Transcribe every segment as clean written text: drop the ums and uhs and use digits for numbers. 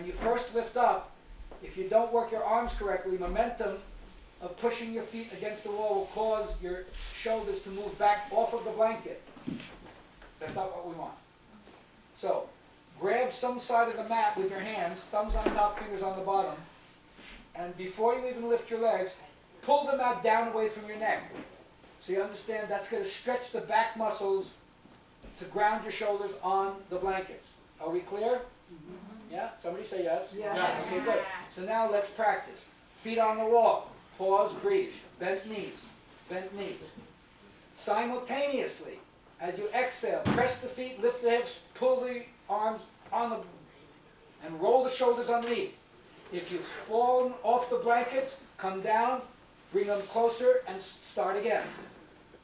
when you first lift up, if you don't work your arms correctly, momentum of pushing your feet against the wall will cause your shoulders to move back off of the blanket. That's not what we want. So, grab some side of the mat with your hands, thumbs on top, fingers on the bottom, and before you even lift your legs, pull the mat down away from your neck. So you understand that's going to stretch the back muscles to ground your shoulders on the blankets. Are we clear? Yeah? Somebody say yes? Yes. Okay, good. So now let's practice. Feet on the wall. Pause, breathe. Bent knees. Bent knees. Simultaneously, as you exhale, press the feet, lift the hips, pull the arms on the, and roll the shoulders underneath. If you've fallen off the blankets, come down, bring them closer, and start again.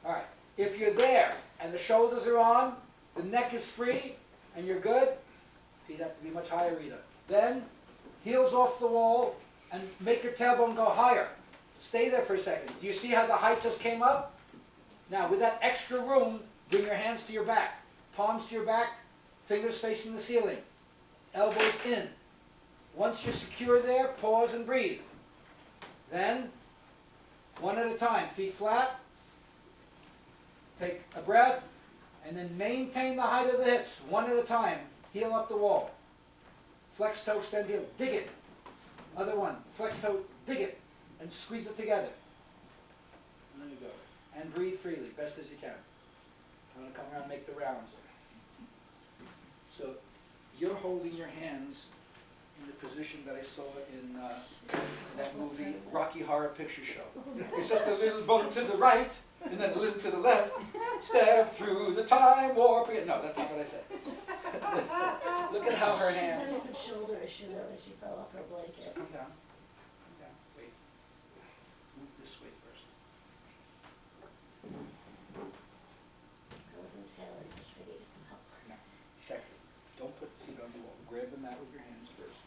All right. If you're there and the shoulders are on, the neck is free, and you're good, feet have to be much higher, Rita. Then, heels off the wall, and make your tailbone go higher. Stay there for a second. Do you see how the height just came up? Now, with that extra room, bring your hands to your back. Palms to your back, fingers facing the ceiling. Elbows in. Once you're secure there, pause and breathe. Then, one at a time, feet flat. Take a breath, and then maintain the height of the hips, one at a time. Heel up the wall. Flex toe, extend heel. Dig it. Other one. Flex toe, dig it. And squeeze it together. And there you go. And breathe freely, best as you can. I'm going to come around and make the rounds. So, you're holding your hands in the position that I saw in that movie, Rocky Horror Picture Show. It's just a little bump to the right, and then a little to the left. Step through the time warp. No, that's not what I said. Look at how her hands. She had some shoulder issue though, that she fell off her blanket. So come down. Come down. Wait. Move this way first. I wasn't tailored, just trying to get you some help. Now, second, don't put the feet on the wall. Grab the mat with your hands first.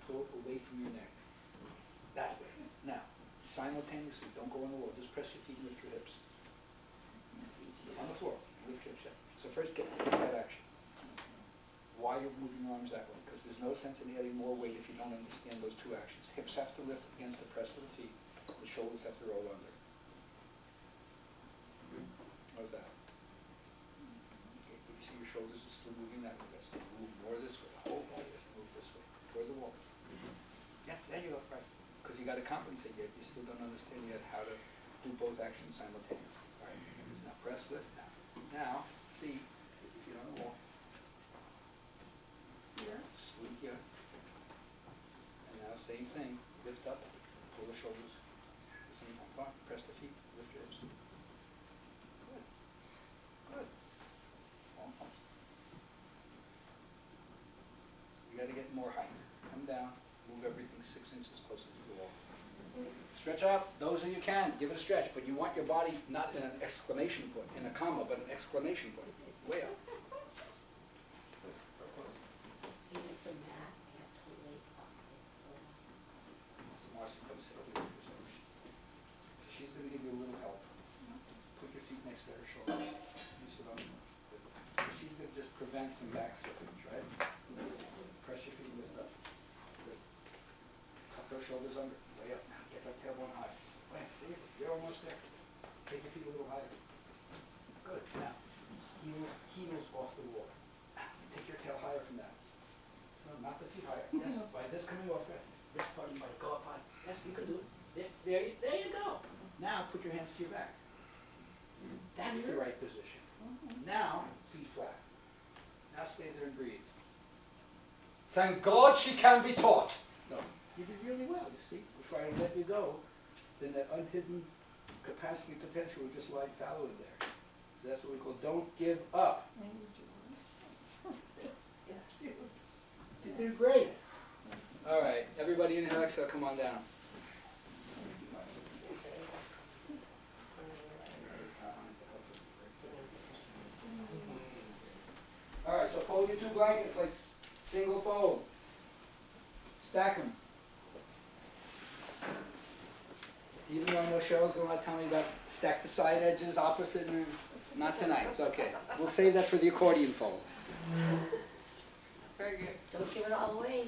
Pull it away from your neck. That way. Now, simultaneously, don't go on the wall. Just press your feet and lift your hips. On the floor. Lift your hips. Yeah. So first get that action. Why you're moving your arms that way? Because there's no sense in adding more weight if you don't understand those two actions. Hips have to lift against the press of the feet. The shoulders have to roll under. How's that? Okay, but you see your shoulders are still moving that way. That's to move more this way. The whole body has to move this way. Toward the wall. Yeah, there you go. Right. Because you got to compensate yet. You still don't understand yet how to do both actions simultaneously. All right. Now press, lift now. Now, see, put your feet on the wall. Here, sleep here. And now same thing. Lift up, pull the shoulders. At the same time. Come on, press the feet, lift your hips. Good. Good. Almost. You got to get more height. Come down, move everything 6 inches closer to the wall. Stretch out those that you can. Give it a stretch, but you want your body not in an exclamation point, in a comma, but an exclamation point. Way up. Use the mat, you have to lay up this So Marcy comes sit over there for a second. So she's going to give you a little help. Put your feet next to her shoulder. You sit on them. She's going to just prevent some back slippage, right? Press your feet, lift up. Good. Tuck those shoulders under. Way up now. Get that tailbone high. Wait, you're almost there. Take your feet a little higher. Good. Now, heels off the wall. Take your tail higher from that. No, not the feet higher. Yes, by this coming off there. This part you might go up high. Yes, you can do it. There you go. Now put your hands to your back. That's the right position. Now, feet flat. Now stay there and breathe. Thank God she can be taught. No, you did really well, you see. Before I let you go, then that unhidden capacity potential would just lie fallow in there. So that's what we call don't give up. You did great. All right, everybody inhale, exhale, come on down. All right, so fold your 2 blankets like single fold. Stack them. Even though I know Cheryl's going to tell me about stack the side edges opposite, and not tonight, it's okay. We'll save that for the accordion fold. Very good. Don't give it all away.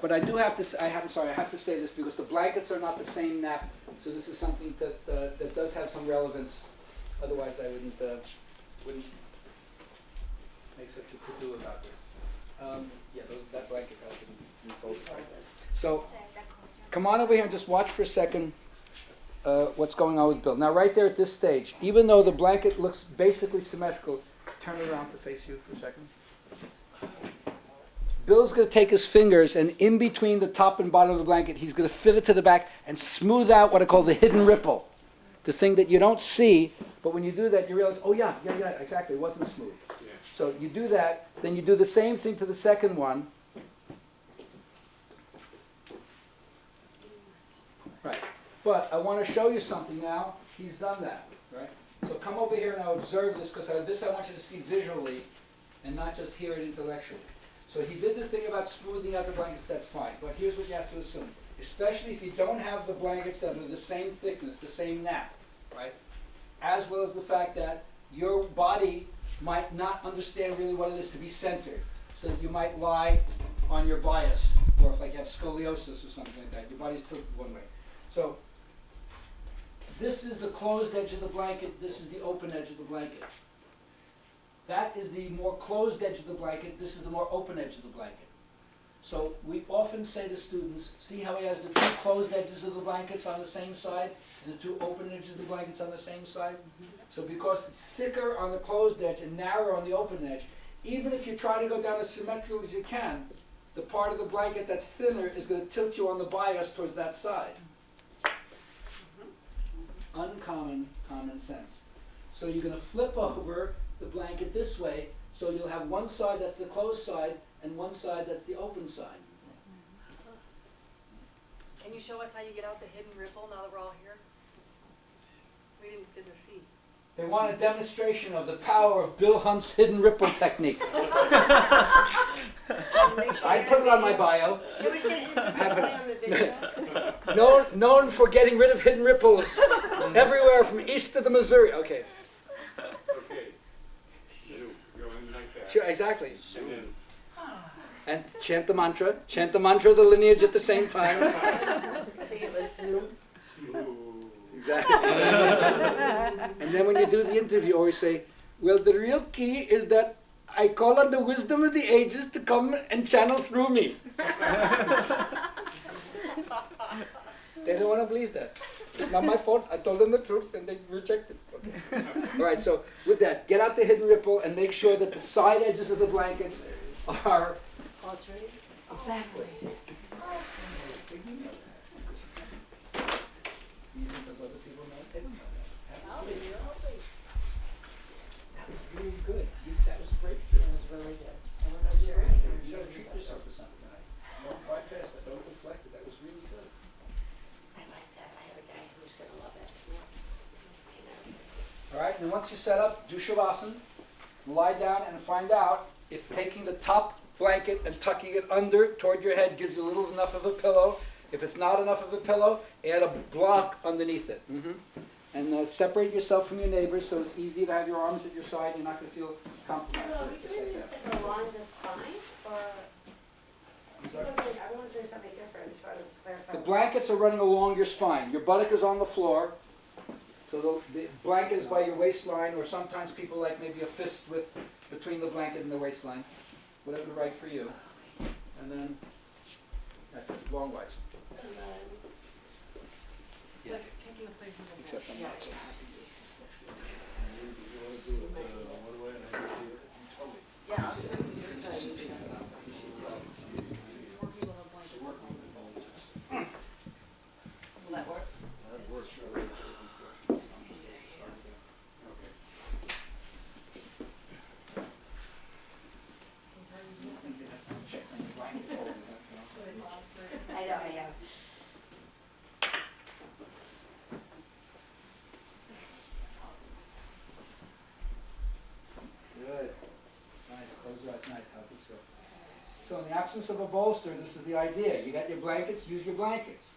but I do have to, I have to say this because the blankets are not the same nap, so this is something that, that does have some relevance. Otherwise I wouldn't make such a to-do about this. Yeah, that blanket has to be folded. Right? So, come on over here and just watch for a second what's going on with Bill. Now right there at this stage, even though the blanket looks basically symmetrical, turn it around to face you for a second. Bill's going to take his fingers and in between the top and bottom of the blanket, he's going to fit it to the back and smooth out what I call the hidden ripple. The thing that you don't see, but when you do that, you realize, oh yeah, exactly, it wasn't smooth. Yeah. So you do that, then you do the same thing to the second one. Right. But I want to show you something now. He's done that, right? So come over here and now observe this, because this I want you to see visually and not just hear it intellectually. So he did the thing about smoothing out the blankets, that's fine. But here's what you have to assume. Especially if you don't have the blankets that are the same thickness, the same nap, right? As well as the fact that your body might not understand really what it is to be centered. So that you might lie on your bias, or if like you have scoliosis or something like that, your body's tilted one way. So this is the closed edge of the blanket, this is the open edge of the blanket. That is the more closed edge of the blanket, this is the more open edge of the blanket. So we often say to students, see how he has the two closed edges of the blankets on the same side and the two open edges of the blankets on the same side? So because it's thicker on the closed edge and narrower on the open edge, even if you try to go down as symmetrical as you can, the part of the blanket that's thinner is going to tilt you on the bias towards that side. Uncommon common sense. So you're going to flip over the blanket this way, so you'll have one side that's the closed side and one side that's the open side. Can you show us how you get out the hidden ripple now that we're all here? We didn't get to see. They want a demonstration of the power of Bill Hunt's hidden ripple technique. I put it on my bio. Known for getting rid of hidden ripples everywhere from east to the Missouri. Okay. Okay. Go in like that. Sure, exactly. And then And chant the mantra of the lineage at the same time. I think it was Zoom. smooth. Exactly. And then when you do the interview, always say, well, the real key is that I call on the wisdom of the ages to come and channel through me. They don't want to believe that. It's not my fault. I told them the truth and they rejected it. Okay. All right, so with that, get out the hidden ripple and make sure that the side edges of the blankets are... Alternate? Exactly. Really good. That was great. It was really good. I wasn't sure. You gotta treat yourself to something tonight. Don't bypass that. Don't deflect it. That was really good. I like that. I have a guy who's going to love it. All right, and once you set up, do Shavasana. Lie down and find out if taking the top blanket and tucking it under toward your head gives you a little enough of a pillow. If it's not enough of a pillow, add a block underneath it. And separate yourself from your neighbors so it's easy to have your arms at your side. You're not going to feel compromised. Are we doing this to go along the spine, or? I'm sorry? I want to do something different, just want to clarify. The blankets are running along your spine. Your buttock is on the floor. So the blanket is by your waistline, or sometimes people like maybe a fist with between the blanket and the waistline. Whatever's right for you. And then that's it, long-wise. It's like taking a place in the Except I'm not so happy. Yeah, I'll do it. Just so you know. more people have blankets. Will that work? I know, I am. Good. Nice. Close your eyes. Nice. How's this go? So in the absence of a bolster, this is the idea. You got your blankets, use your blankets.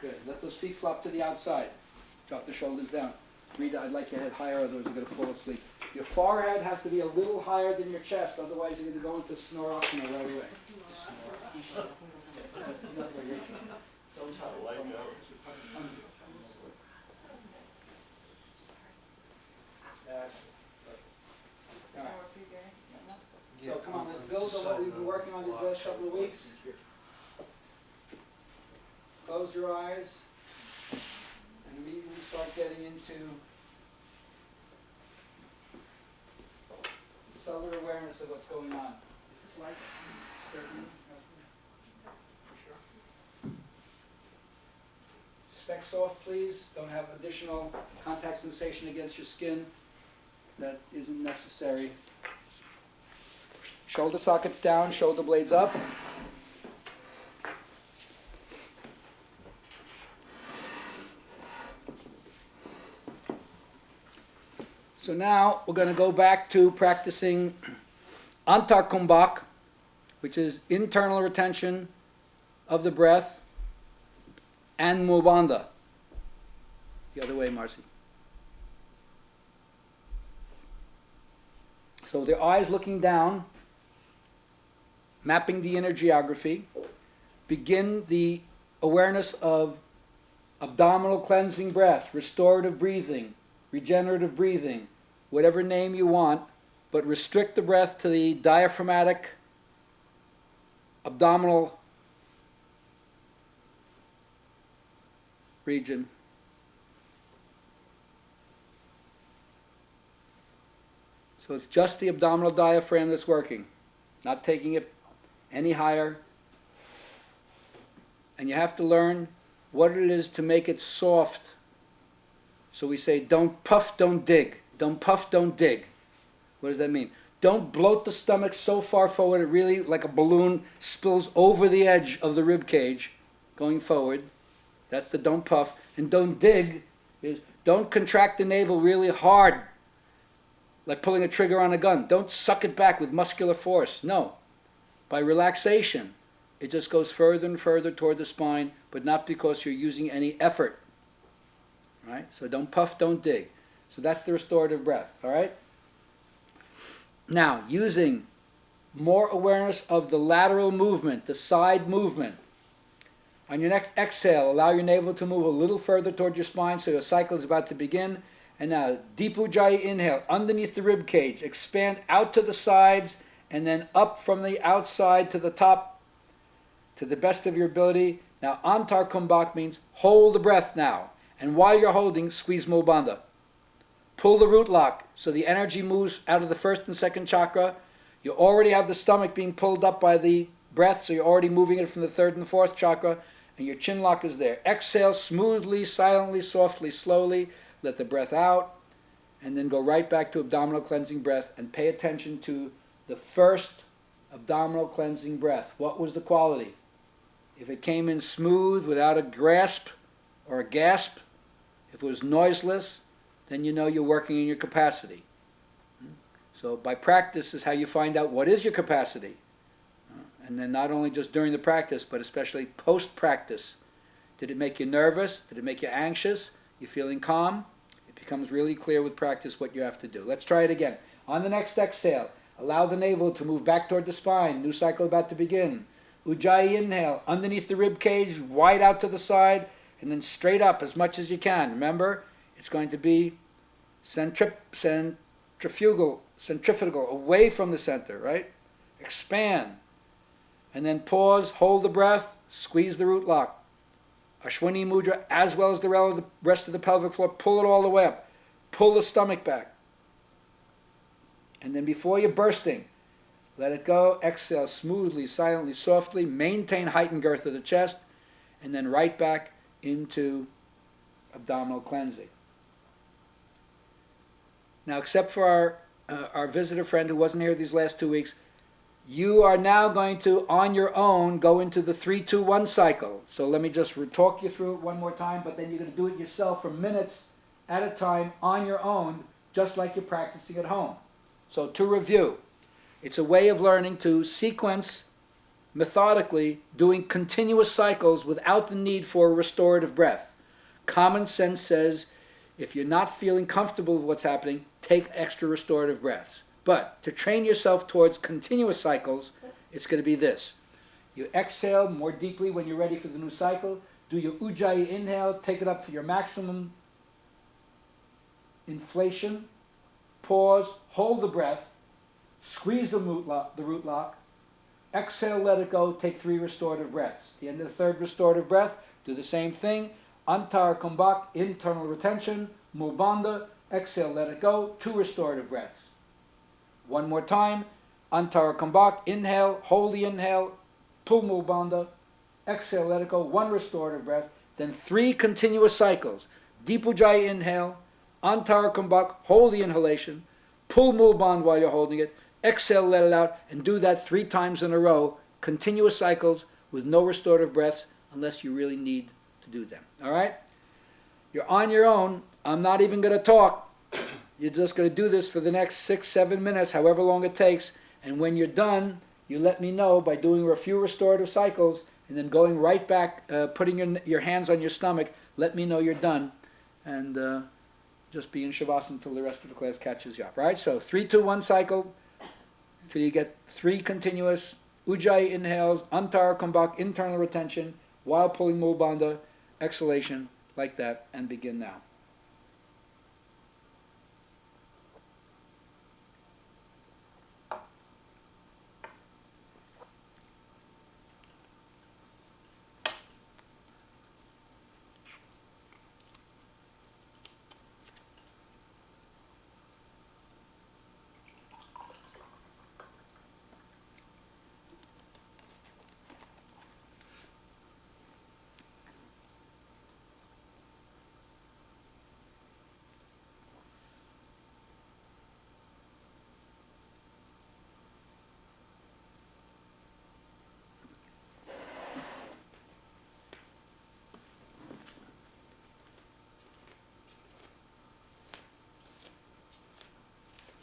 Good. Let those feet flop to the outside. Drop the shoulders down. Rita, I'd like your head higher, otherwise you're going to fall asleep. Your forehead has to be a little higher than your chest, otherwise you're going to go into snorosana right away. So come on, let's build on what we've been working on these last couple of weeks. Close your eyes and immediately start getting into cellular awareness of what's going on. Is this light disturbing you? Specs off, please. Don't have additional contact sensation against your skin. That isn't necessary. Shoulder sockets down, shoulder blades up. So now we're going to go back to practicing Antar Kumbhak, which is internal retention of the breath, and Mubandha. The other way, Marcy. So with the eyes looking down, mapping the inner geography, begin the awareness of abdominal cleansing breath, restorative breathing, regenerative breathing, whatever name you want, but restrict the breath to the diaphragmatic abdominal region. So it's just the abdominal diaphragm that's working, not taking it any higher. And you have to learn what it is to make it soft. So we say, don't puff, don't dig. Don't puff, don't dig. What does that mean? Don't bloat the stomach so far forward it really, like a balloon, spills over the edge of the rib cage going forward. That's the don't puff. And don't dig is don't contract the navel really hard, like pulling a trigger on a gun. Don't suck it back with muscular force. No. By relaxation, it just goes further and further toward the spine, but not because you're using any effort. Right? So don't puff, don't dig. So that's the restorative breath. All right? Now, using more awareness of the lateral movement, the side movement. On your next exhale, allow your navel to move a little further toward your spine so your cycle is about to begin. And now, deep Ujjayi inhale, underneath the rib cage, expand out to the sides, and then up from the outside to the top, to the best of your ability. Now, Antar Kumbhak means hold the breath now. And while you're holding, squeeze Mubandha. Pull the root lock so the energy moves out of the first and second chakra. You already have the stomach being pulled up by the breath, so you're already moving it from the third and fourth chakra, and your chin lock is there. Exhale smoothly, silently, softly, slowly. Let the breath out, and then go right back to abdominal cleansing breath, and pay attention to the first abdominal cleansing breath. What was the quality? If it came in smooth, without a grasp or a gasp, if it was noiseless, then you know you're working in your capacity. So by practice is how you find out what is your capacity. And then not only just during the practice, but especially post-practice. Did it make you nervous? Did it make you anxious? You feeling calm? It becomes really clear with practice what you have to do. Let's try it again. On the next exhale, allow the navel to move back toward the spine. New cycle about to begin. Ujjayi inhale, underneath the rib cage, wide out to the side, and then straight up as much as you can. Remember, it's going to be centrifugal, away from the center, right? Expand. And then pause, hold the breath, squeeze the root lock. Ashwini Mudra, as well as the rest of the pelvic floor, pull it all the way up. Pull the stomach back. And then before you're bursting, let it go. Exhale smoothly, silently, softly. Maintain height and girth of the chest. And then right back into abdominal cleansing. Now, except for our visitor friend who wasn't here these last 2 weeks, you are now going to, on your own, go into the 3-2-1 cycle. So let me just talk you through it one more time, but then you're going to do it yourself for minutes at a time on your own, just like you're practicing at home. So to review, it's a way of learning to sequence methodically, doing continuous cycles without the need for a restorative breath. Common sense says If you're not feeling comfortable with what's happening, take extra restorative breaths. But to train yourself towards continuous cycles, it's going to be this. You exhale more deeply when you're ready for the new cycle. Do your ujjayi inhale, take it up to your maximum inflation. Pause, hold the breath, squeeze the root lock. Exhale, let it go, take 3 restorative breaths. At the end of the 3rd restorative breath, do the same thing. Antar Kumbhak, internal retention, Mul-Bandha, exhale, let it go, 2 restorative breaths. One more time, Antar Kumbhak, inhale, hold the inhale, pull Mul-Bandha, exhale, let it go, 1 restorative breath, then 3 continuous cycles. Deep Ujjayi inhale, Antar Kumbhak, hold the inhalation, pull Mul-Bandha while you're holding it, exhale, let it out, and do that 3 times in a row, continuous cycles with no restorative breaths unless you really need to do them. All right? You're on your own. I'm not even going to talk. You're just going to do this for the next 6-7 minutes, however long it takes, and when you're done, you let me know by doing a few restorative cycles and then going right back, putting your hands on your stomach. Let me know you're done, and just be in Shavasana until the rest of the class catches you up. Right? So 3, 2, 1 cycle till you get 3 continuous Ujjayi inhales, Antar Kumbhak, internal retention, while pulling Mul-Bandha, exhalation, like that, and begin now.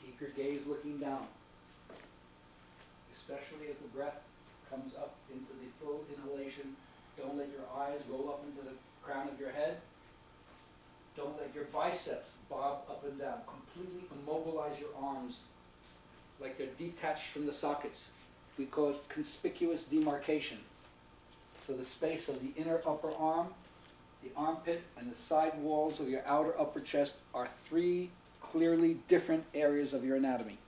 Keep your gaze looking down, especially as the breath comes up into the full inhalation. Don't let your eyes roll up into the crown of your head. Don't let your biceps bob up and down. Completely immobilize your arms like they're detached from the sockets. We call it conspicuous demarcation. So the space of the inner upper arm, the armpit, and the side walls of your outer upper chest are 3 clearly different areas of your anatomy.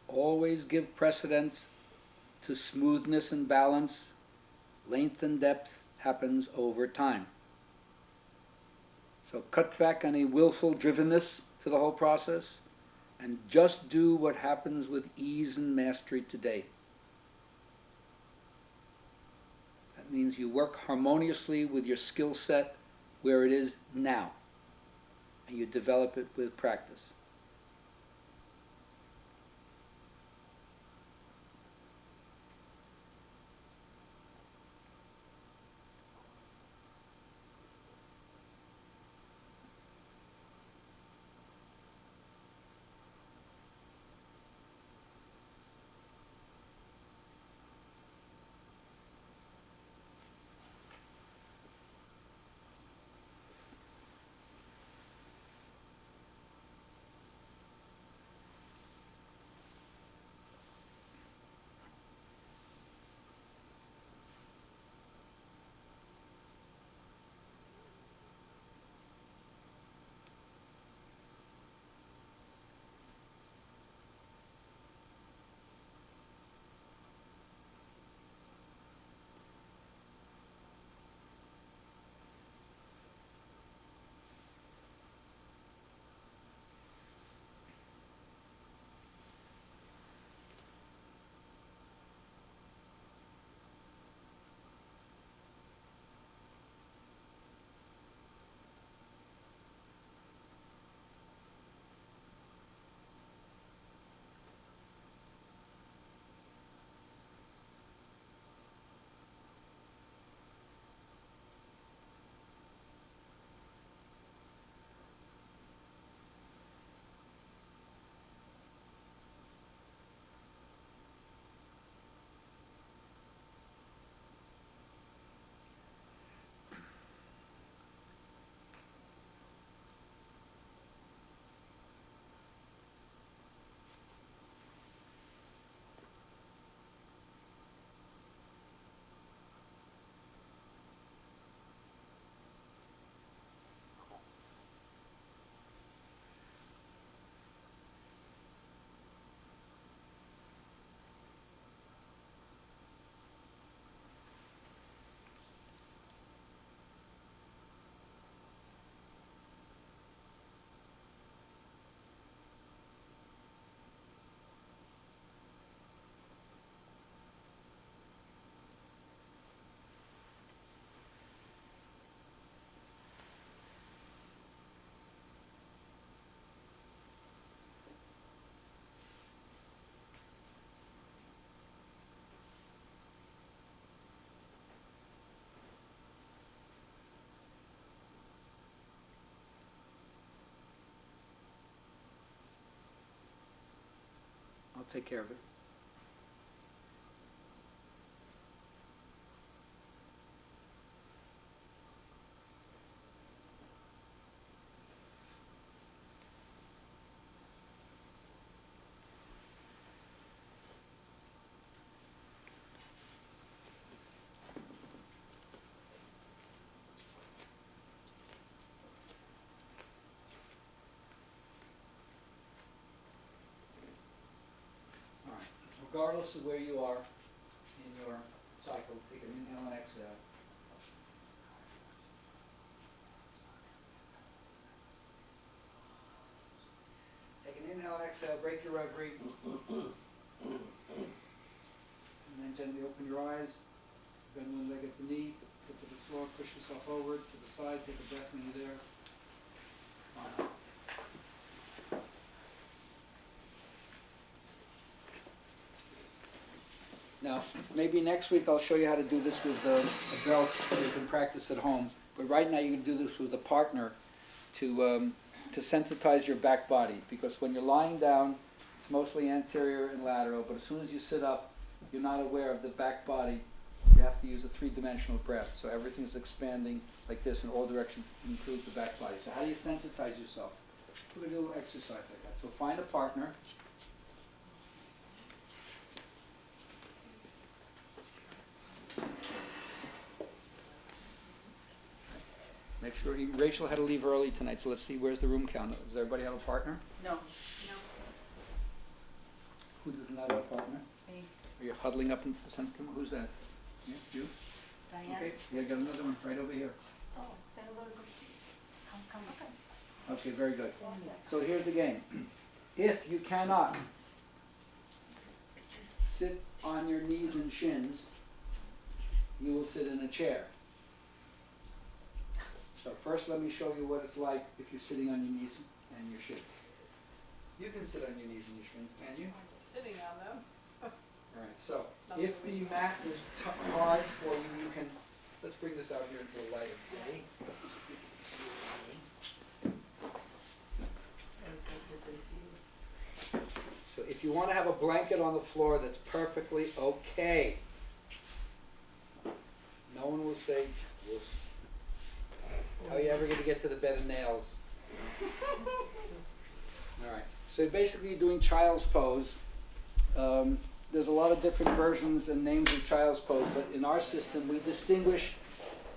Always give precedence to smoothness and balance. Length and depth happens over time. So cut back any willful drivenness to the whole process and just do what happens with ease and mastery today. That means you work harmoniously with your skill set where it is now, and you develop it with practice. take care of it. Regardless of where you are in your cycle, take an inhale and exhale. Take an inhale and exhale, break your reverie. And then gently open your eyes, bend one leg at the knee, foot to the floor, push yourself forward to the side, take a breath when you're there. Fine. Now, maybe next week I'll show you how to do this with a belt so you can practice at home. But right now you can do this with a partner to sensitize your back body. Because when you're lying down, it's mostly anterior and lateral. But as soon as you sit up, you're not aware of the back body. You have to use a three-dimensional breath. So everything is expanding like this in all directions, includes the back body. So how do you sensitize yourself? We're going to do a little exercise like that. So find a partner. Make sure, Rachel had to leave early tonight, so let's see, where's the room count? Does everybody have a partner? No. No. Who does not have a partner? Me. Are you huddling up into the center? Who's that? Yeah, you? Diane? Okay, yeah, got another one right over here. Oh, then we'll go. Come. Okay, very good. Awesome. So here's the game. If you cannot sit on your knees and shins, you will sit in a chair. So first let me show you what it's like if you're sitting on your knees and your shins. You can sit on your knees and your shins, can you? I'm just sitting on them. Alright, so if the mat is hard for you, you can, let's bring this out here into the light of day. So if you want to have a blanket on the floor, that's perfectly okay. No one will say, "Whoosh." How are you ever going to get to the bed of nails? Alright, so basically you're doing child's pose. There's a lot of different versions and names of child's pose, but in our system we distinguish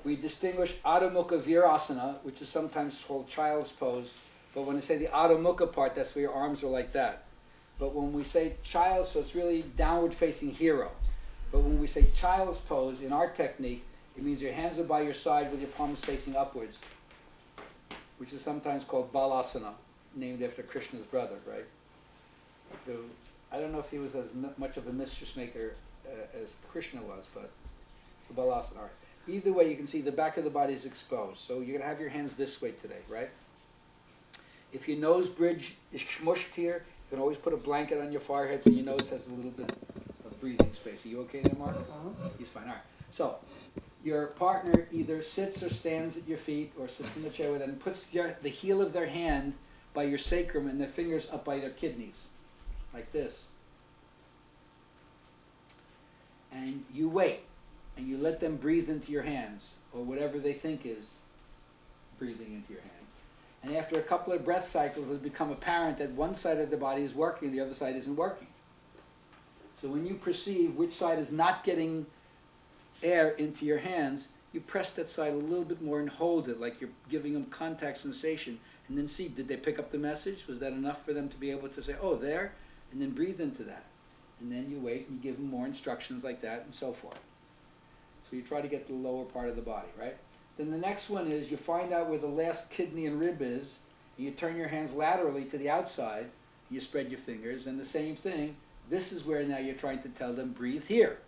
Adho Mukha Virasana, which is sometimes called child's pose, but when I say the Adho Mukha part, that's where your arms are like that. But when we say child, so it's really downward facing hero. But when we say child's pose, in our technique, it means your hands are by your side with your palms facing upwards, which is sometimes called Balasana, named after Krishna's brother, right? Who, I don't know if he was as much of a mischief maker as Krishna was, but it's Balasana. All right. Either way, you can see the back of the body is exposed. So you're going to have your hands this way today, right? If your nose bridge is smushed here, you can always put a blanket on your forehead so your nose has a little bit of breathing space. Are you okay there, Mark? He's fine. All right. So your partner either sits or stands at your feet or sits in the chair with it and puts the heel of their hand by your sacrum and their fingers up by their kidneys, like this. And you wait, and you let them breathe into your hands, or whatever they think is breathing into your hands. And after a couple of breath cycles, it'll become apparent that one side of the body is working and the other side isn't working. So when you perceive which side is not getting air into your hands, you press that side a little bit more and hold it, like you're giving them contact sensation, and then see, did they pick up the message? Was that enough for them to be able to say, oh, there? And then breathe into that. And then you wait and you give them more instructions like that and so forth. So you try to get to the lower part of the body, right? Then the next one is you find out where the last kidney and rib is, and you turn your hands laterally to the outside, and you spread your fingers, and the same thing, this is where now you're trying to tell them, breathe here.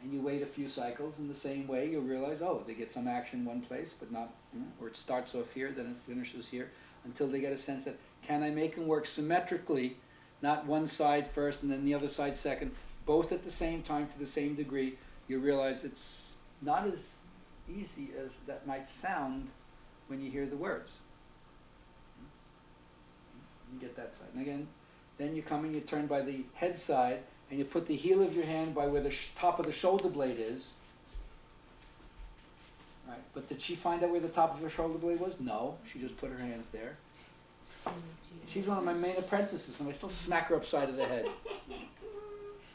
And you wait a few cycles, in the same way you'll realize, oh, they get some action in one place, but not, or it starts off here, then it finishes here, until they get a sense that, can I make them work symmetrically, not one side first and then the other side second, both at the same time to the same degree. You realize it's not as easy as that might sound when you hear the words. You get that side. And again, Then you come and you turn by the head side, and you put the heel of your hand by where the top of the shoulder blade is. Right. But did she find out where the top of her shoulder blade was? No. She just put her hands there. She's one of my main apprentices, and I still smack her upside of the head.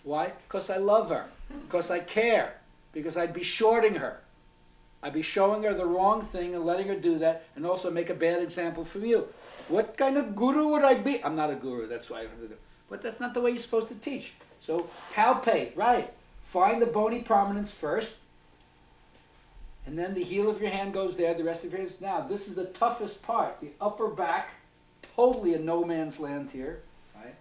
Why? Because I love her. Because I care. Because I'd be shorting her. I'd be showing her the wrong thing and letting her do that, and also make a bad example from you. What kind of guru would I be? I'm not a guru, that's why I don't do it. But that's not the way you're supposed to teach. So palpate, right. Find the bony prominence first, and then the heel of your hand goes there, the rest of your hand is. Now, this is the toughest part, the upper back, totally a no man's land here, right?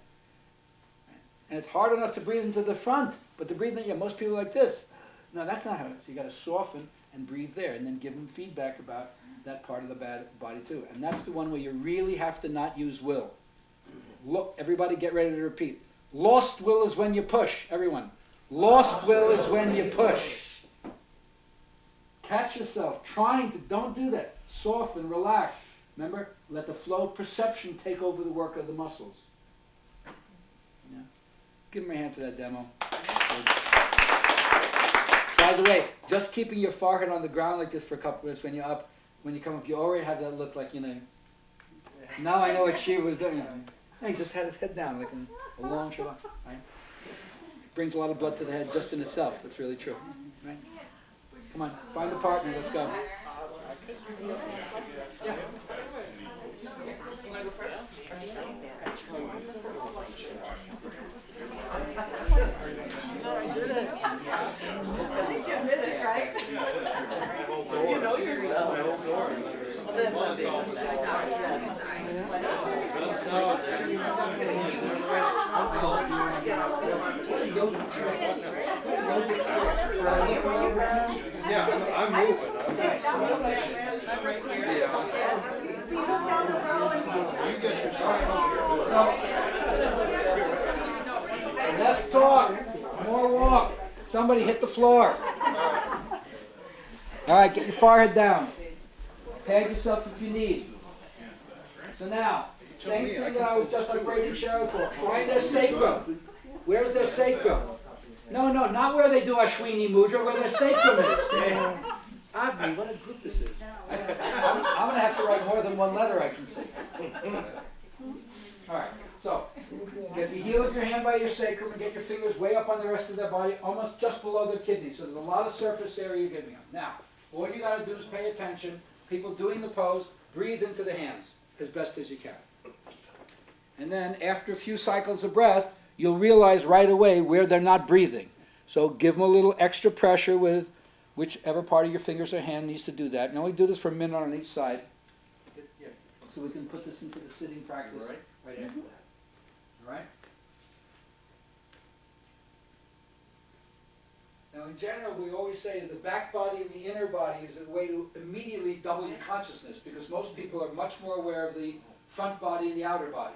And it's hard enough to breathe into the front, but to breathe in, most people are like this. No, that's not how it is. You got to soften and breathe there, and then give them feedback about that part of the body too. And that's the one where you really have to not use will. Look, everybody get ready to repeat. Lost will is when you push, everyone. Lost will is when you push. Catch yourself trying to, don't do that. Soften, relax. Remember, let the flow of perception take over the work of the muscles. Yeah. Give them a hand for that demo. By the way, just keeping your forehead on the ground like this for a couple minutes when you're up, when you come up, you already have that look like, now I know what Shiva was doing. He just had his head down like a long shabbat. Right? Brings a lot of blood to the head just in itself. That's really true. Right? Come on, find a partner. Let's go. Yeah. So I did it. At least you admit it, right? You know yourself. Yeah, I'm moving. You get your shot. Less talk, more walk. Somebody hit the floor. All right, get your forehead down. Pad yourself if you need. So now, same thing that I was just upgrading Cheryl for. Find their sacrum. Where's their sacrum? No, not where they do Ashwini Mudra, where their sacrum is. Agni, what a group this is. I'm going to have to write more than one letter, I can see. All right, so get the heel of your hand by your sacrum and get your fingers way up on the rest of their body, almost just below their kidneys. So there's a lot of surface area you're giving them. Now, all you got to do is pay attention. People doing the pose, breathe into the hands as best as you can. And then after a few cycles of breath, you'll realize right away where they're not breathing. So give them a little extra pressure with whichever part of your fingers or hand needs to do that. And only do this for a minute on each side. So we can put this into the sitting practice right after that. All right? Now in general, we always say the back body and the inner body is a way to immediately double your consciousness, because most people are much more aware of the front body and the outer body.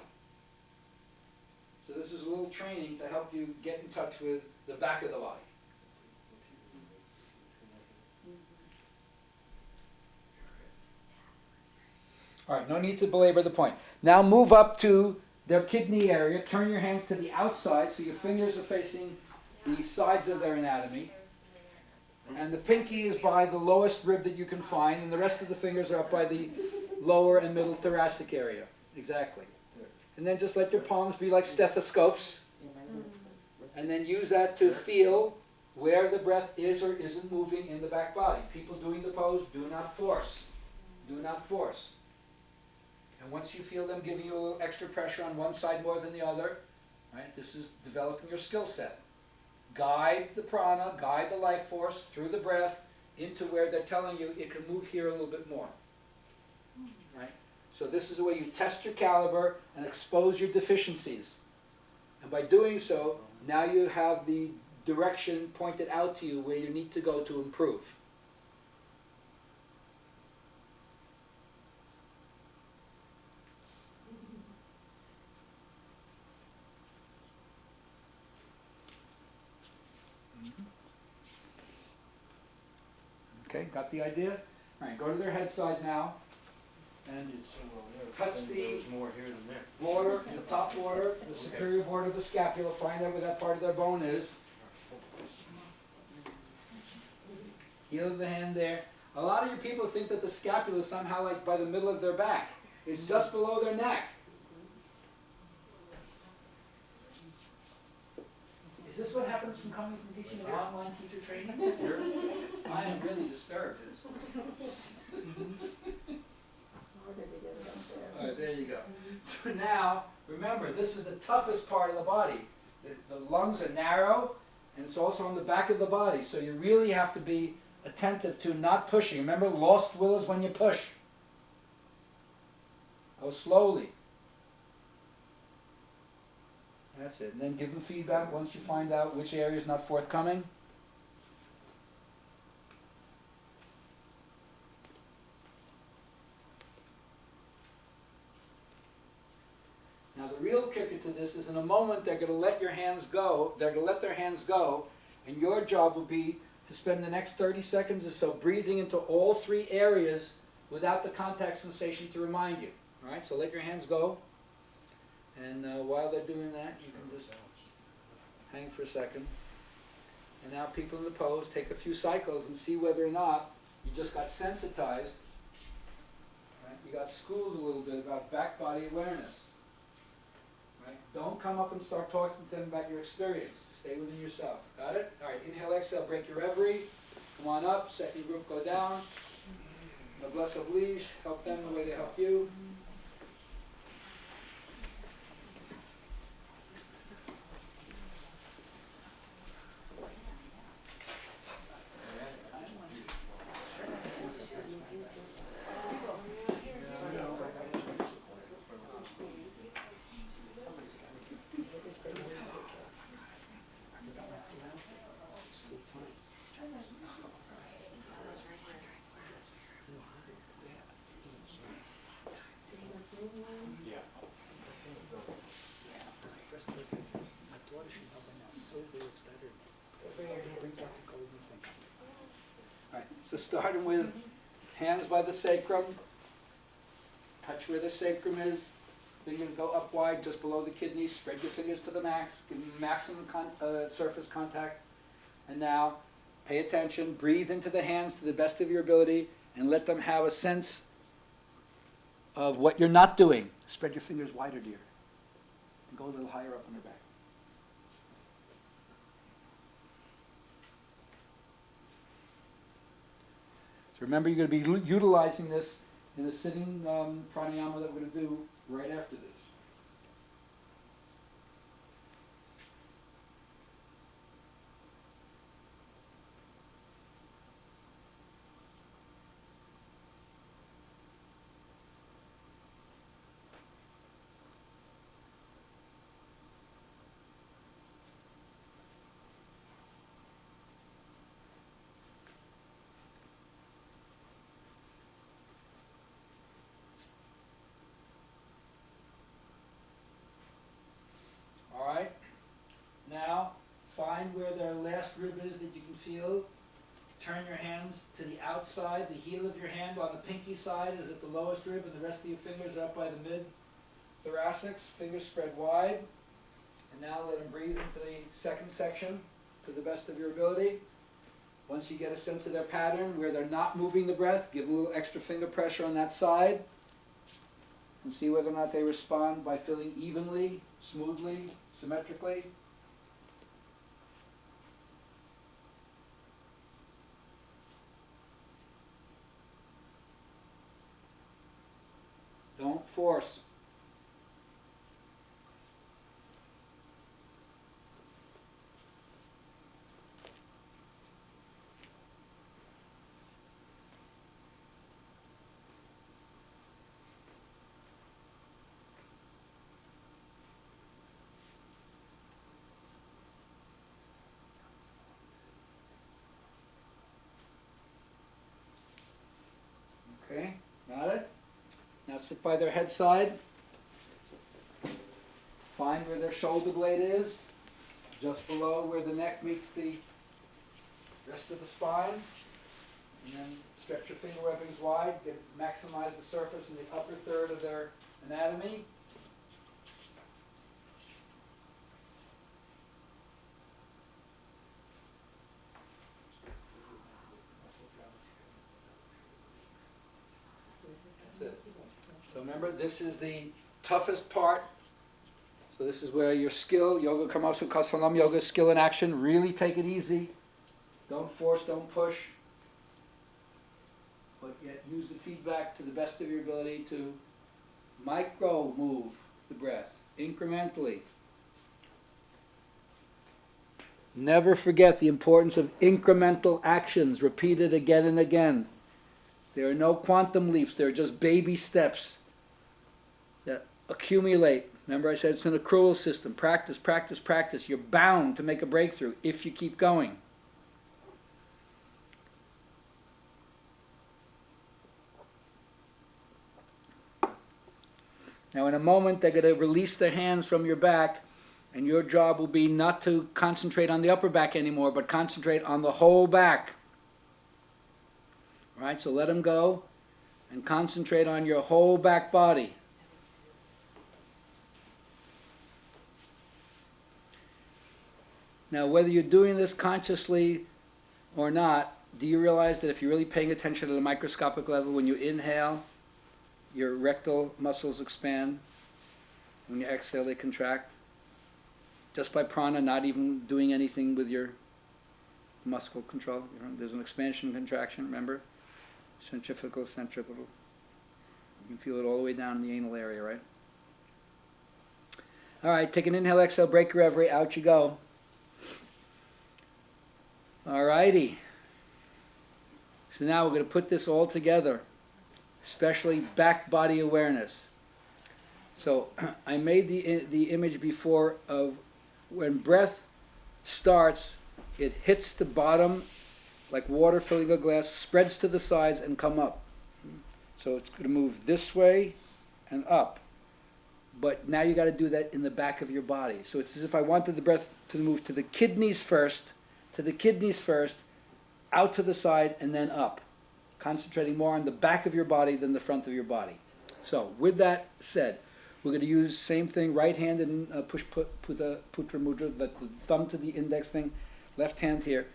So this is a little training to help you get in touch with the back of the body. All right, no need to belabor the point. Now move up to their kidney area. Turn your hands to the outside so your fingers are facing the sides of their anatomy. And the pinky is by the lowest rib that you can find, and the rest of the fingers are up by the lower and middle thoracic area. Exactly. And then just let your palms be like stethoscopes. And then use that to feel where the breath is or isn't moving in the back body. People doing the pose, do not force. Do not force. And once you feel them giving you a little extra pressure on one side more than the other, right, this is developing your skill set. Guide the prana, guide the life force through the breath into where they're telling you it can move here a little bit more. Right? So this is the way you test your caliber and expose your deficiencies. And by doing so, now you have the direction pointed out to you where you need to go to improve. Okay, got the idea? All right, go to their head side now. and It's so well there. touch the There's more here than there. border, the top border, the superior border of the scapula, find out where that part of their bone is. Heel of the hand there. A lot of you people think that the scapula is somehow like by the middle of their back. It's just below their neck. Is this what happens from coming from teaching an online teacher training? I am really disturbed. Harder to get it up there. Alright, there you go. So now, remember, this is the toughest part of the body. The lungs are narrow, and it's also on the back of the body. So you really have to be attentive to not pushing. Remember, lost will is when you push. Go slowly. That's it. And then give them feedback once you find out which area is not forthcoming. Now the real kicker to this is in a moment they're going to let your hands go. They're going to let their hands go, and your job will be to spend the next 30 seconds or so breathing into all three areas without the contact sensation to remind you. All right, so let your hands go, and while they're doing that, you can just hang for a second. And now people in the pose, take a few cycles and see whether or not you just got sensitized. Right? You got schooled a little bit about back body awareness. Right? Don't come up and start talking to them about your experience. Stay within yourself. Got it? All right, inhale, exhale, break your reverie. Come on up, set your group, go down. Noblesse oblige, help them the way they help you. Alright, so starting with hands by the sacrum, touch where the sacrum is, fingers go up wide just below the kidneys, spread your fingers to the max, give them maximum surface contact, and now pay attention, breathe into the hands to the best of your ability, and let them have a sense of what you're not doing. Spread your fingers wider, dear, and go a little higher up on your back. Remember, you're going to be utilizing this in the sitting pranayama that we're going to do right after this. Now, find where their last rib is that you can feel. Turn your hands to the outside. The heel of your hand on the pinky side is at the lowest rib, and the rest of your fingers are up by the mid-thoracics. Fingers spread wide. And now let them breathe into the second section to the best of your ability. Once you get a sense of their pattern, where they're not moving the breath, give a little extra finger pressure on that side. And see whether or not they respond by feeling evenly, smoothly, symmetrically. Don't force. Okay, got it? Now sit by their head side. Find where their shoulder blade is, just below where the neck meets the rest of the spine. And then stretch your finger webbings wide, maximize the surface in the upper third of their anatomy. That's it. So remember, this is the toughest part. So this is where your skill, Yoga Karmasu Kasalam Yoga, skill in action. Really take it easy. Don't force, don't push. But yet use the feedback to the best of your ability to micro move the breath, incrementally. Never forget the importance of incremental actions, repeated again and again. There are no quantum leaps, there are just baby steps that accumulate. Remember I said it's an accrual system. Practice, practice, practice. You're bound to make a breakthrough if you keep going. Now in a moment they're going to release their hands from your back, and your job will be not to concentrate on the upper back anymore, but concentrate on the whole back. All right, so let them go and concentrate on your whole back body. Now whether you're doing this consciously or not, do you realize that if you're really paying attention at a microscopic level, when you inhale, your rectal muscles expand. When you exhale, they contract. Just by prana, not even doing anything with your muscle control. There's an expansion and contraction, remember? Centrifugal, centripetal. You can feel it all the way down in the anal area, right? All right, take an inhale, exhale, break your reverie, out you go. All righty. So now we're going to put this all together, especially back body awareness. So I made the image before of when breath starts, it hits the bottom like water filling a glass, spreads to the sides and come up. So it's going to move this way and up. But now you got to do that in the back of your body. So it's as if I wanted the breath to move to the kidneys first, out to the side and then up. Concentrating more on the back of your body than the front of your body. So with that said, we're going to use same thing, right hand in putra mudra, the thumb to the index thing, left hand here.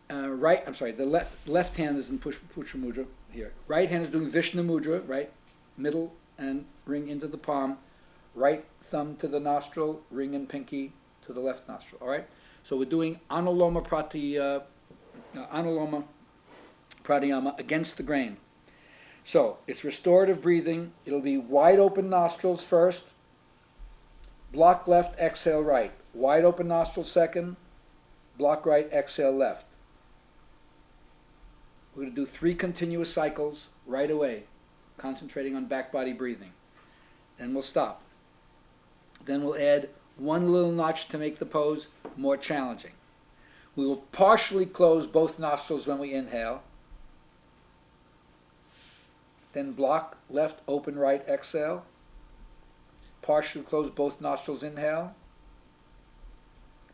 The left hand is in putra mudra here. Right hand is doing Vishnu mudra, right? Middle and ring into the palm. Right thumb to the nostril, ring and pinky to the left nostril. All right. So we're doing Anuloma Pranayama against the grain. So it's restorative breathing. It'll be wide open nostrils first. Block left, exhale right. Wide open nostrils second. Block right, exhale left. We're going to do 3 continuous cycles right away, concentrating on back body breathing. Then we'll stop. Then we'll add 1 little notch to make the pose more challenging. We will partially close both nostrils when we inhale. Then block left, open right, exhale. Partially close both nostrils, inhale.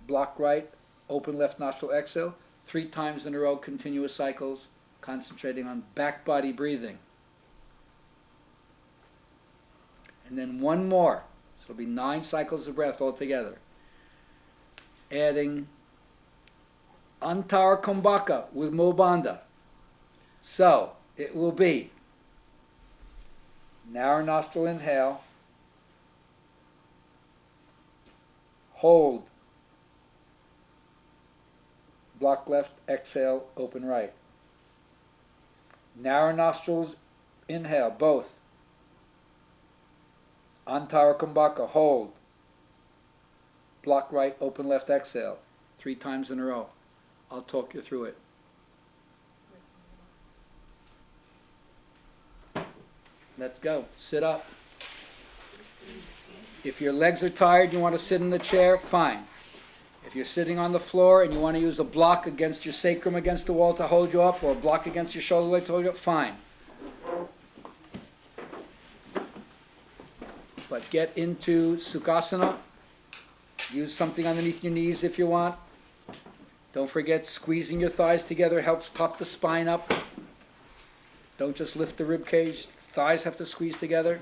Block right, open left nostril, exhale. 3 times in a row, continuous cycles, concentrating on back body breathing. And then 1 more. So it'll be 9 cycles of breath altogether. Adding Antara Kumbhaka with Mobanda. So it will be narrow nostril inhale, hold, block left, exhale, open right. Narrow nostrils inhale, both. Antara Kumbhaka, hold, block right, open left, exhale. 3 times in a row. I'll talk you through it. Let's go. Sit up. If your legs are tired, you want to sit in the chair, fine. If you're sitting on the floor and you want to use a block against your sacrum against the wall to hold you up, or a block against your shoulder blades to hold you up, fine. But get into Sukhasana. Use something underneath your knees if you want. Don't forget, squeezing your thighs together helps pop the spine up. Don't just lift the rib cage. Thighs have to squeeze together.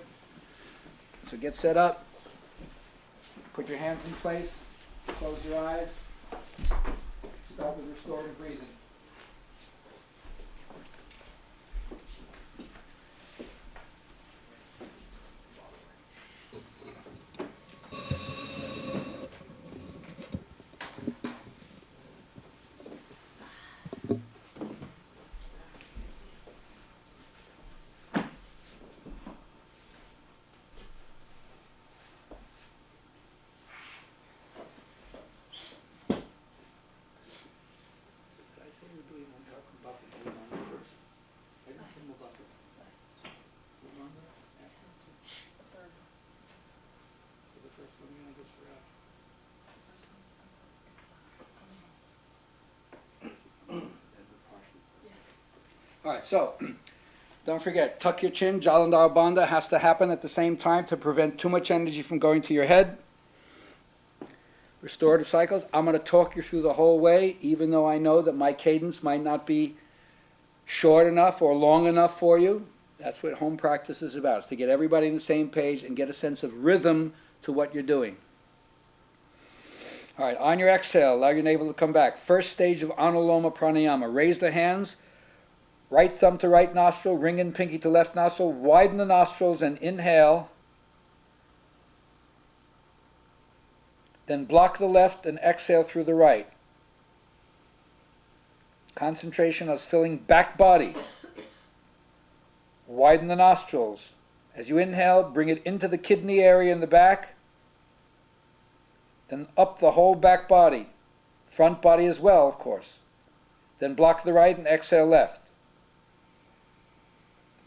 So get set up. Put your hands in place. Close your eyes. Start with restorative breathing. All right, so don't forget, tuck your chin. Jalandhara Bandha has to happen at the same time to prevent too much energy from going to your head. Restorative cycles. I'm going to talk you through the whole way, even though I know that my cadence might not be short enough or long enough for you. That's what home practice is about. It's to get everybody on the same page and get a sense of rhythm to what you're doing. All right, on your exhale, allow your navel to come back. First stage of Anuloma Pranayama. Raise the hands. Right thumb to right nostril, ring and pinky to left nostril. Widen the nostrils and inhale. Then block the left and exhale through the right. Concentration on filling back body. Widen the nostrils. As you inhale, bring it into the kidney area in the back. Then up the whole back body. Front body as well, of course. Then block the right and exhale left.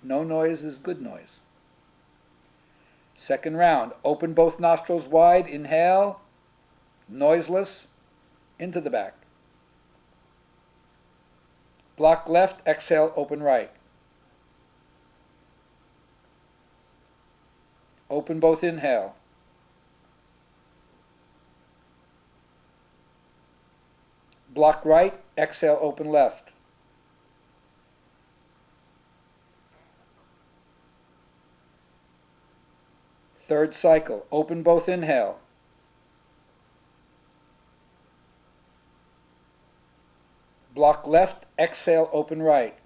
No noise is good noise. Second round. Open both nostrils wide. Inhale. Noiseless. Into the back. Block left. Exhale. Open right. Open both. Inhale. Block right. Exhale. Open left. Third cycle. Open both. Inhale. Block left. Exhale. Open right.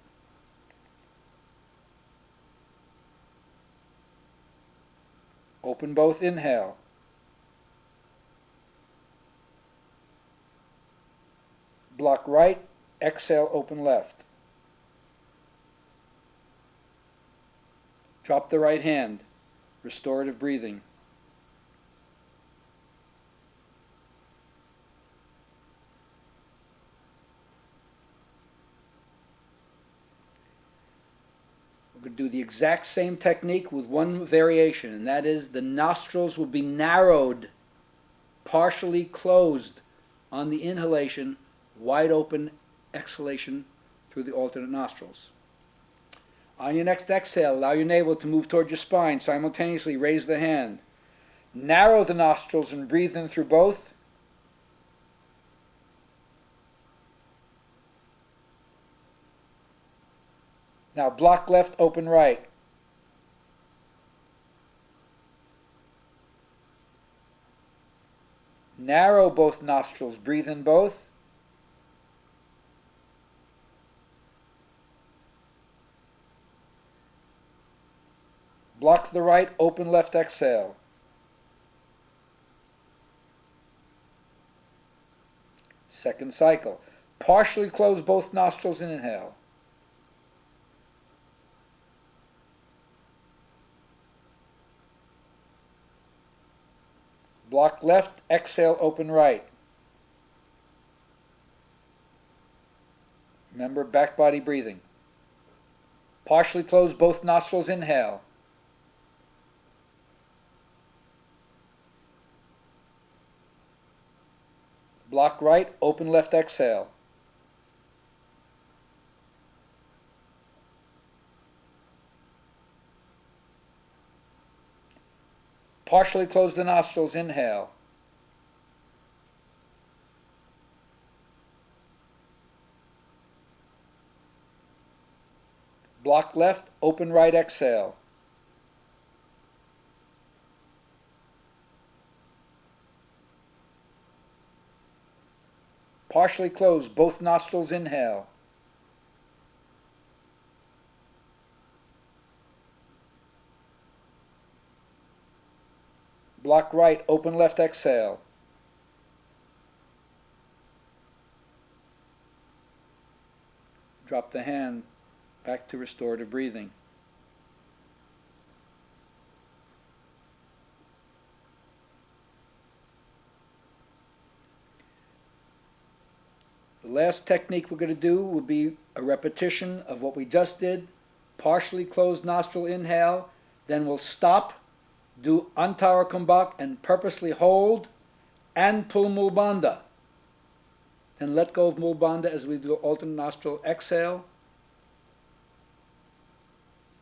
Open both. Inhale. Block right. Exhale. Open left. Drop the right hand. Restorative breathing. We're going to do the exact same technique with one variation, and that is the nostrils will be narrowed, partially closed on the inhalation, wide open exhalation through the alternate nostrils. On your next exhale, allow your navel to move toward your spine. Simultaneously raise the hand. Narrow the nostrils and breathe in through both. Now block left, open right. Narrow both nostrils, breathe in both. Block the right, open left, exhale. Second cycle. Partially close both nostrils and inhale. Block left, exhale, open right. Remember, back body breathing. Partially close both nostrils, inhale. Block right, open left, exhale. Partially close the nostrils, inhale. Block left, open right, exhale. Partially close both nostrils, inhale. Block right, open left, exhale. Drop the hand back to restorative breathing. The last technique we're going to do will be a repetition of what we just did. Partially closed nostril inhale, then we'll stop, do Antara Kumbhak and purposely hold and pull Mul Bandha. Then let go of Mul Bandha as we do alternate nostril exhale.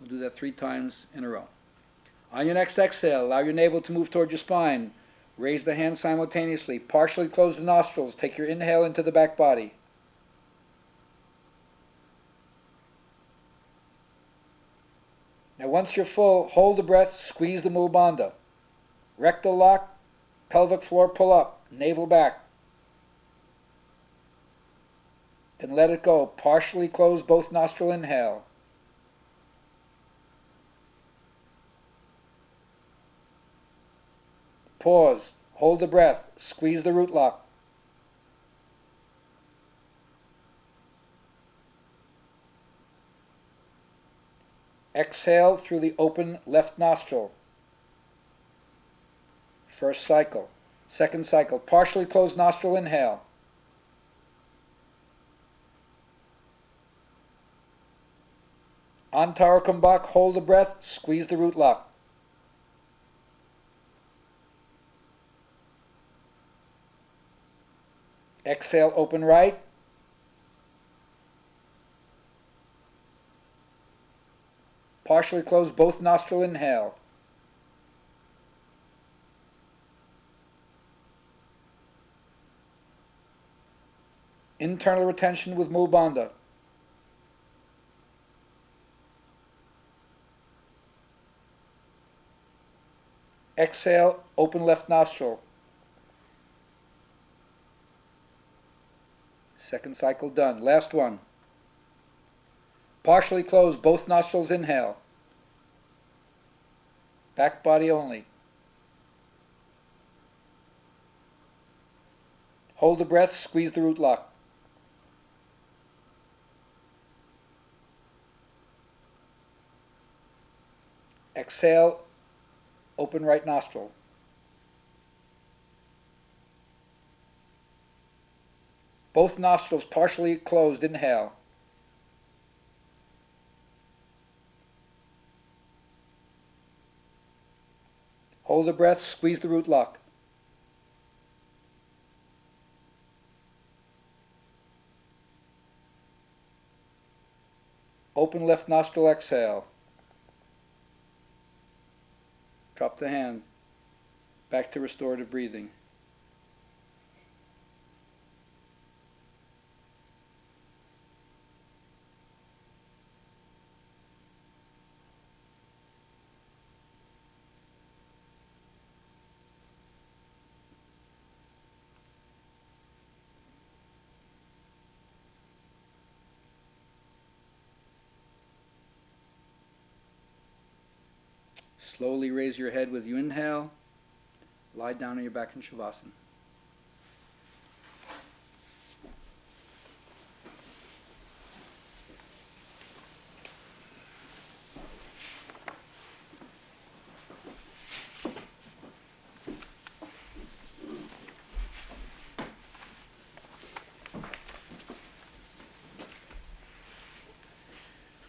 We'll do that 3 times in a row. On your next exhale, allow your navel to move toward your spine. Raise the hands simultaneously. Partially close the nostrils. Take your inhale into the back body. Now once you're full, hold the breath, squeeze the Mul Bandha. Rectal lock, pelvic floor pull up, navel back. Then let it go. Partially close both nostril inhale. Pause. Hold the breath. Squeeze the root lock. Exhale through the open left nostril. First cycle. Second cycle. Partially closed nostril inhale. Antara Kumbhak, hold the breath. Squeeze the root lock. Exhale, open right. Partially close both nostril inhale. Internal retention with Mul Bandha. Exhale, open left nostril. Second cycle done. Last one. Partially close both nostrils, inhale. Back body only. Hold the breath, squeeze the root lock. Exhale, open right nostril. Both nostrils partially closed, inhale. Hold the breath, squeeze the root lock. Open left nostril, exhale. Drop the hand. Back to restorative breathing. Slowly raise your head with your inhale. Lie down on your back in Shavasana.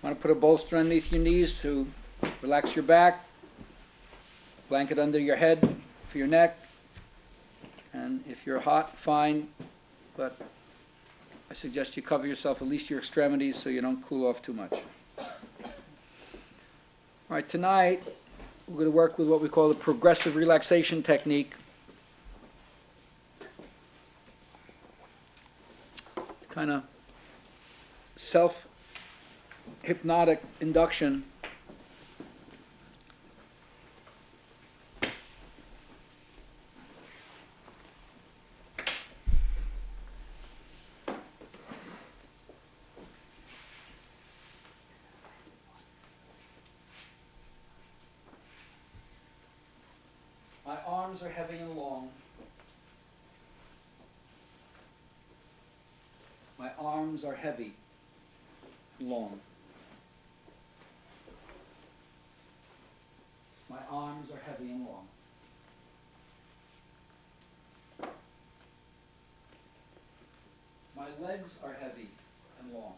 Want to put a bolster underneath your knees to relax your back. Blanket under your head for your neck. And if you're hot, fine, but I suggest you cover yourself, at least your extremities, so you don't cool off too much. All right, tonight we're going to work with what we call the progressive relaxation technique. Kind of hypnotic induction. My arms are heavy and long. My arms are heavy and long. My arms are heavy and long. My legs are heavy and long.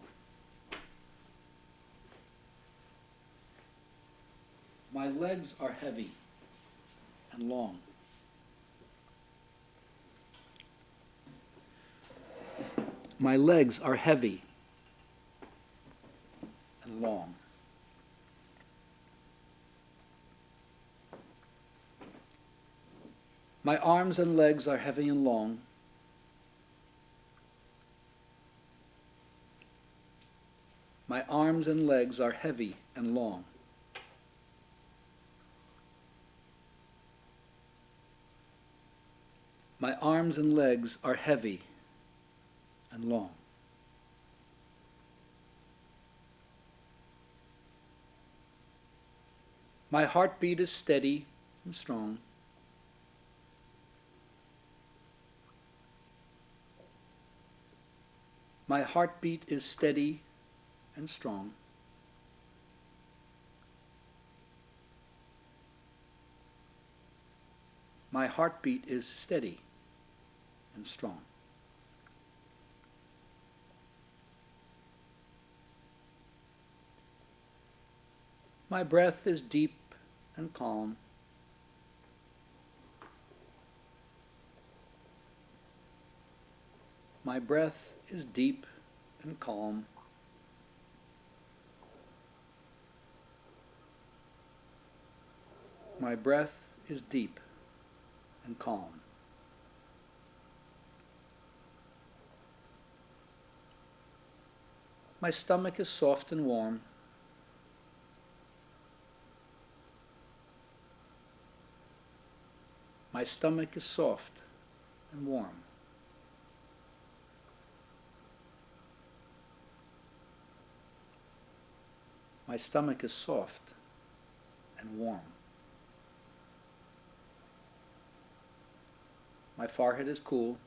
My legs are heavy and long. My legs are heavy and long. My arms and legs are heavy and long. My arms and legs are heavy and long. My arms and legs are heavy and long. My heartbeat is steady and strong. My heartbeat is steady and strong. My heartbeat is steady and strong. My breath is deep and calm. My breath is deep and calm. My breath is deep and calm. My stomach is soft and warm. My stomach is soft and warm. My stomach is soft and warm. My forehead is cool.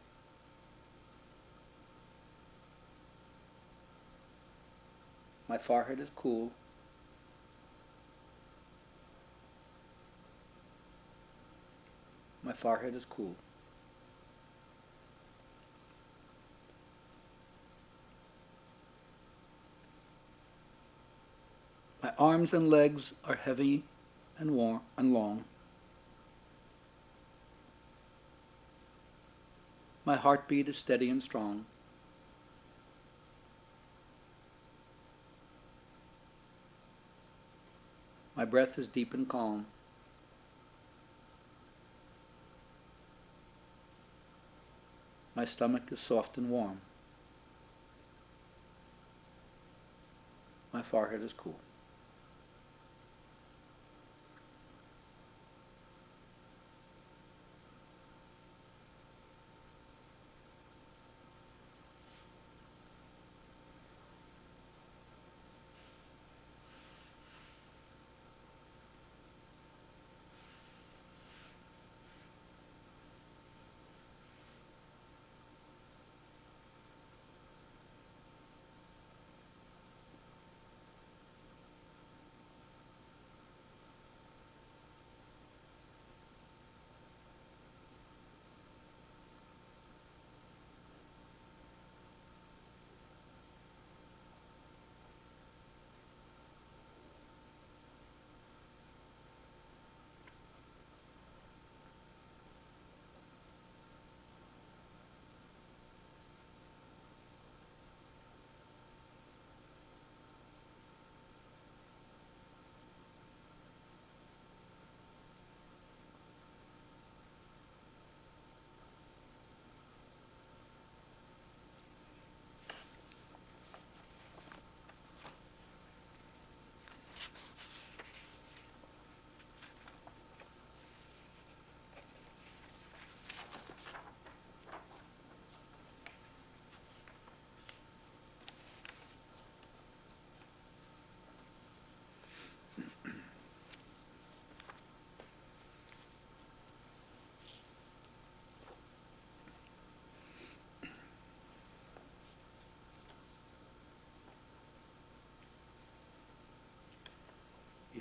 My forehead is cool. My forehead is cool. My arms and legs are heavy and warm and long. My heartbeat is steady and strong. My breath is deep and calm. My stomach is soft and warm. My forehead is cool.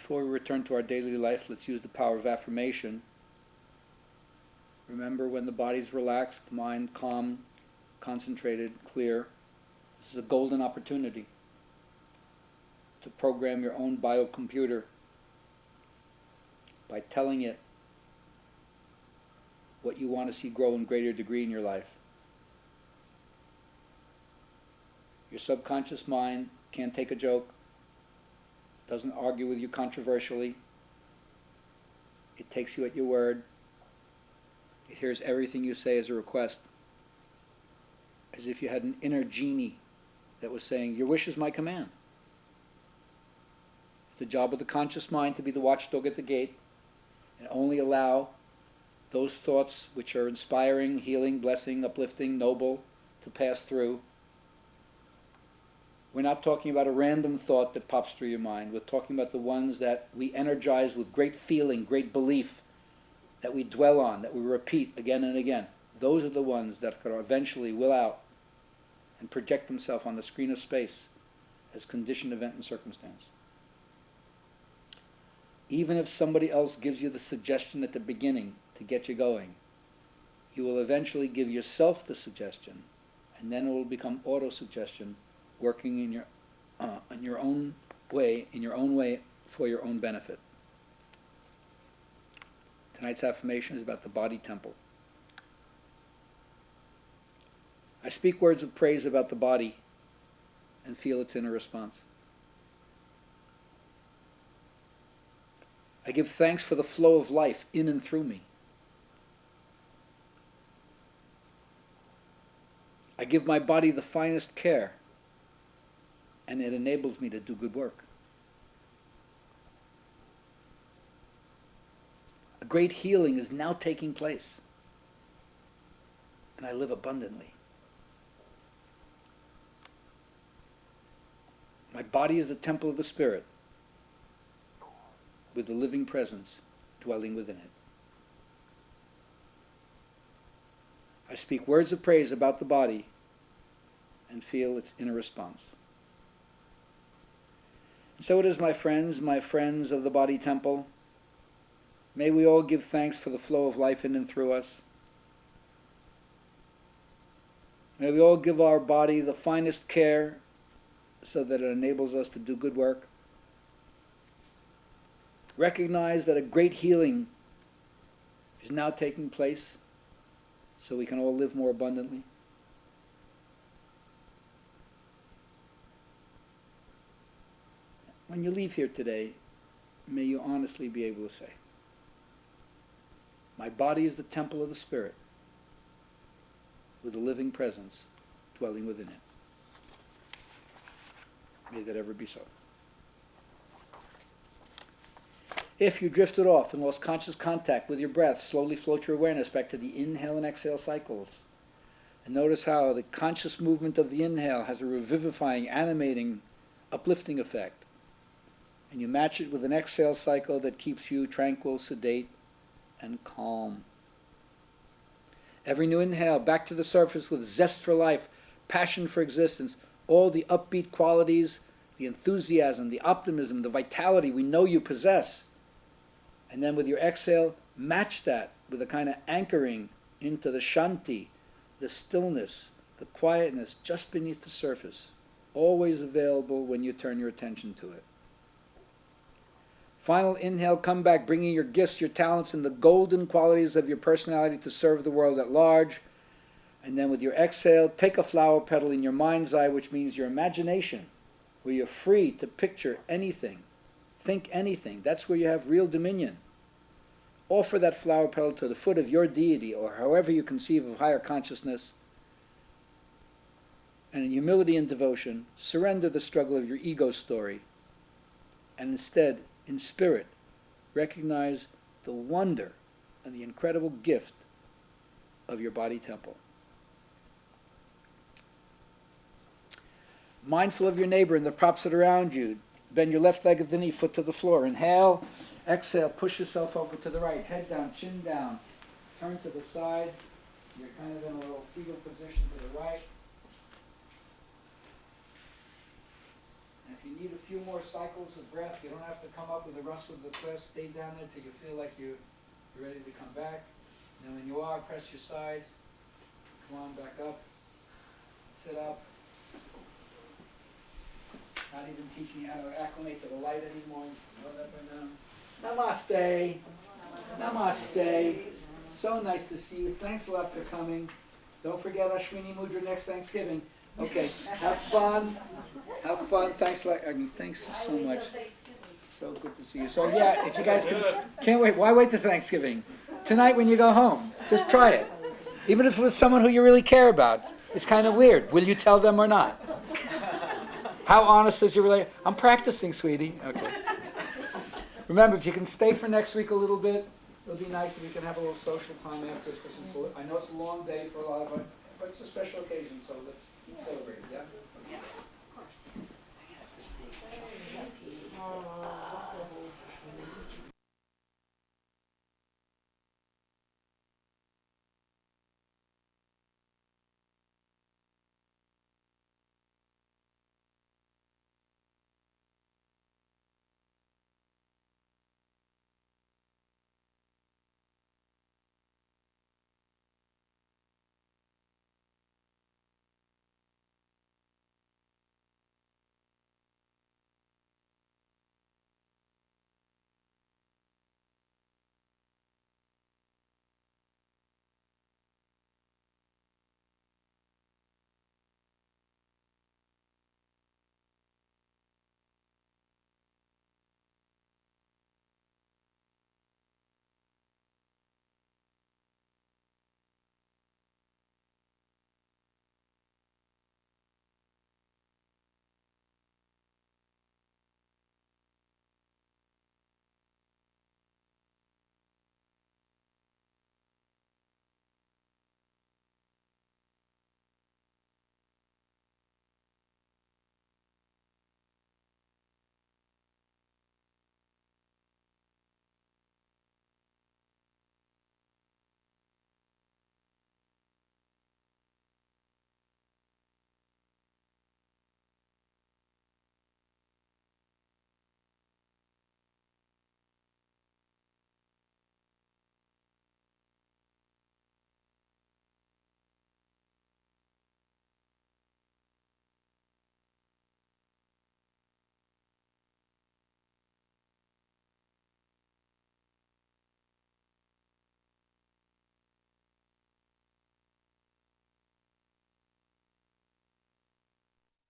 Before we return to our daily life, let's use the power of affirmation. Remember, when the body's relaxed, the mind calm, concentrated, clear, this is a golden opportunity to program your own biocomputer by telling it what you want to see grow in greater degree in your life. Your subconscious mind can't take a joke, doesn't argue with you controversially. It takes you at your word. It hears everything you say as a request, as if you had an inner genie that was saying, your wish is my command. It's the job of the conscious mind to be the watchdog at the gate and only allow those thoughts which are inspiring, healing, blessing, uplifting, noble to pass through. We're not talking about a random thought that pops through your mind. We're talking about the ones that we energize with great feeling, great belief, that we dwell on, that we repeat again and again. Those are the ones that could eventually will out and project themselves on the screen of space as conditioned event and circumstance. Even if somebody else gives you the suggestion at the beginning to get you going, you will eventually give yourself the suggestion, and then it will become auto-suggestion, working in your own way for your own benefit. Tonight's affirmation is about the body temple. I speak words of praise about the body and feel its inner response. I give thanks for the flow of life in and through me. I give my body the finest care, and it enables me to do good work. A great healing is now taking place, and I live abundantly. My body is the temple of the Spirit, with the living presence dwelling within it. I speak words of praise about the body and feel its inner response. And so it is, my friends of the body temple. May we all give thanks for the flow of life in and through us. May we all give our body the finest care so that it enables us to do good work. Recognize that a great healing is now taking place so we can all live more abundantly. When you leave here today, may you honestly be able to say, my body is the temple of the Spirit, with a living presence dwelling within it. May that ever be so. If you drifted off and lost conscious contact with your breath, slowly float your awareness back to the inhale and exhale cycles. And notice how the conscious movement of the inhale has a revivifying, animating, uplifting effect. And you match it with an exhale cycle that keeps you tranquil, sedate, and calm. Every new inhale, back to the surface with zest for life, passion for existence, all the upbeat qualities, the enthusiasm, the optimism, the vitality we know you possess. And then with your exhale, match that with a kind of anchoring into the shanti, the stillness, the quietness just beneath the surface, always available when you turn your attention to it. Final inhale, come back, bringing your gifts, your talents, and the golden qualities of your personality to serve the world at large. And then with your exhale, take a flower petal in your mind's eye, which means your imagination, where you're free to picture anything, think anything. That's where you have real dominion. Offer that flower petal to the foot of your deity, or however you conceive of higher consciousness. And in humility and devotion, surrender the struggle of your ego story, and instead, in spirit, recognize the wonder and the incredible gift of your body temple. Mindful of your neighbor and the props that are around you, bend your left leg at the knee, foot to the floor. Inhale, exhale, push yourself over to the right, head down, chin down, turn to the side. You're kind of in a little fetal position to the right. And if you need a few more cycles of breath, you don't have to come up with the rest of the press. Stay down there till you feel like you're ready to come back. And then when you are, press your sides. Come on, back up. Sit up. Not even teaching you how to acclimate to the light anymore. You know that by now. Namaste. Namaste. So nice to see you. Thanks a lot for coming. Don't forget Ashwini Mudra next Thanksgiving. Okay, have fun. Have fun. Thanks a lot. I mean, thanks so much. So good to see you. So yeah, if you guys can't wait. Why wait to Thanksgiving? Tonight when you go home, just try it. Even if it's someone who you really care about. It's kind of weird. Will you tell them or not? How honest is your relationship? I'm practicing, sweetie. Okay. Remember, if you can stay for next week a little bit, it'll be nice if we can have a little social time after. Because I know it's a long day for a lot of us, but it's a special occasion, so let's celebrate it, yeah? Yeah, of course.